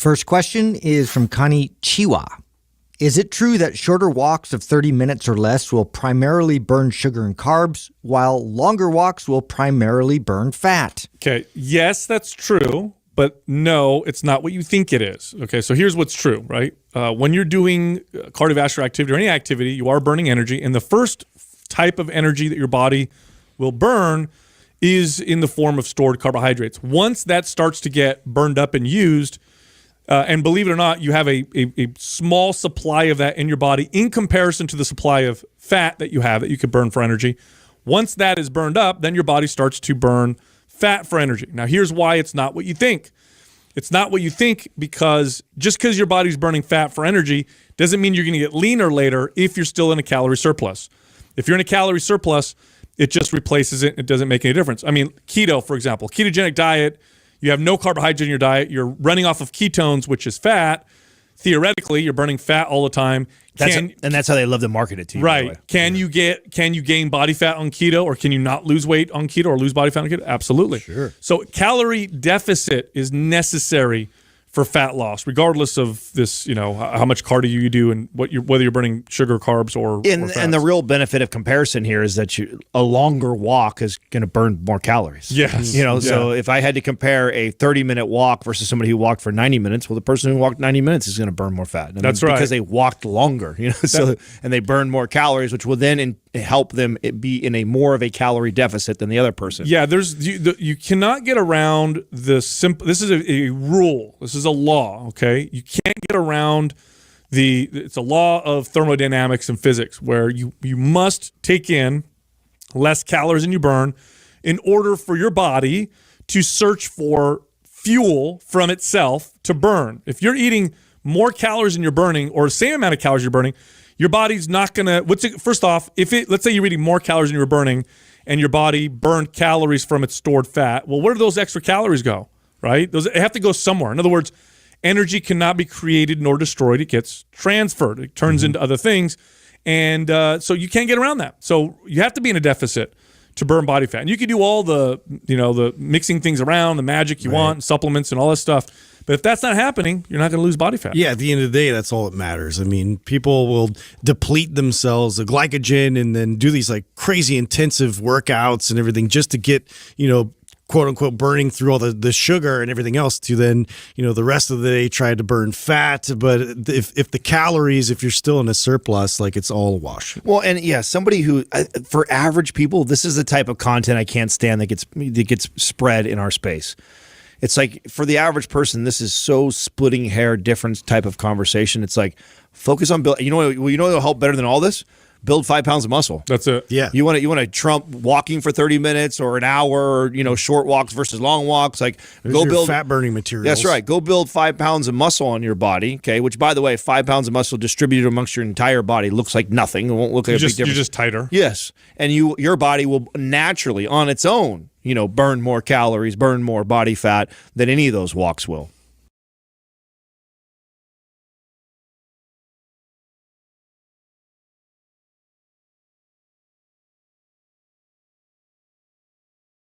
First question is from Connie Chiwa. Is it true that shorter walks of 30 minutes or less will primarily burn sugar and carbs, while longer walks will primarily burn fat? Okay, yes, that's true, but no, it's not what you think it is. Okay, so here's what's true, right? When you're doing cardiovascular activity or any activity, you are burning energy, and the first type of energy that your body will burn is in the form of stored carbohydrates. Once that starts to get burned up and used, and believe it or not, you have a small supply of that in your body in comparison to the supply of fat that you have that you could burn for energy. Once that is burned up, then your body starts to burn fat for energy. Now, here's why it's not what you think. It's not what you think because just because your body's burning fat for energy doesn't mean you're going to get leaner later if you're still in a calorie surplus. If you're in a calorie surplus, it just replaces it. It doesn't make any difference. I mean, keto, for example, ketogenic diet, you have no carbohydrate in your diet. You're running off of ketones, which is fat. Theoretically, you're burning fat all the time. And that's how they love to market it to you. Right. Can you gain body fat on keto, or can you not lose weight on keto or lose body fat on keto? Absolutely. Sure. So calorie deficit is necessary for fat loss, regardless of this, how much cardio you do and whether you're burning sugar, carbs, or fats. And the real benefit of comparison here is that a longer walk is going to burn more calories. Yes. So if I had to compare a 30-minute walk versus somebody who walked for 90 minutes, well, the person who walked 90 minutes is going to burn more fat. That's right. Because they walked longer, and they burn more calories, which will then help them be in more of a calorie deficit than the other person. Yeah, you cannot get around the simple. This is a rule. This is a law. Okay, you can't get around it's a law of thermodynamics and physics where you must take in less calories than you burn in order for your body to search for fuel from itself to burn. If you're eating more calories than you're burning, or the same amount of calories you're burning, your body's not going to... First off, let's say you're eating more calories than you're burning and your body burned calories from its stored fat, well, where do those extra calories go, right? They have to go somewhere. In other words, energy cannot be created nor destroyed. It gets transferred. It turns into other things. And so you can't get around that. So you have to be in a deficit to burn body fat. And you can do all the mixing things around, the magic you want, supplements and all that stuff. But if that's not happening, you're not going to lose body fat. Yeah, at the end of the day, that's all that matters. I mean, people will deplete themselves of glycogen and then do these like crazy intensive workouts and everything just to get, quote unquote, burning through all the sugar and everything else to then, the rest of the day try to burn fat. But if the calories, if you're still in a surplus, like it's all a wash. Well, and yeah, somebody who, for average people, this is the type of content I can't stand that gets spread in our space. It's like for the average person, this is so splitting hair difference type of conversation. It's like focus on build. You know what'll help better than all this? Build 5 pounds of muscle. That's it. Yeah. You want to trump walking for 30 minutes or an hour, or short walks versus long walks. Like go build fat burning materials. That's right. Go build 5 pounds of muscle on your body. Okay, which by the way, 5 pounds of muscle distributed amongst your entire body looks like nothing. It won't look like a big difference. You're just tighter. Yes, and your body will naturally on its own, burn more calories, burn more body fat than any of those walks will.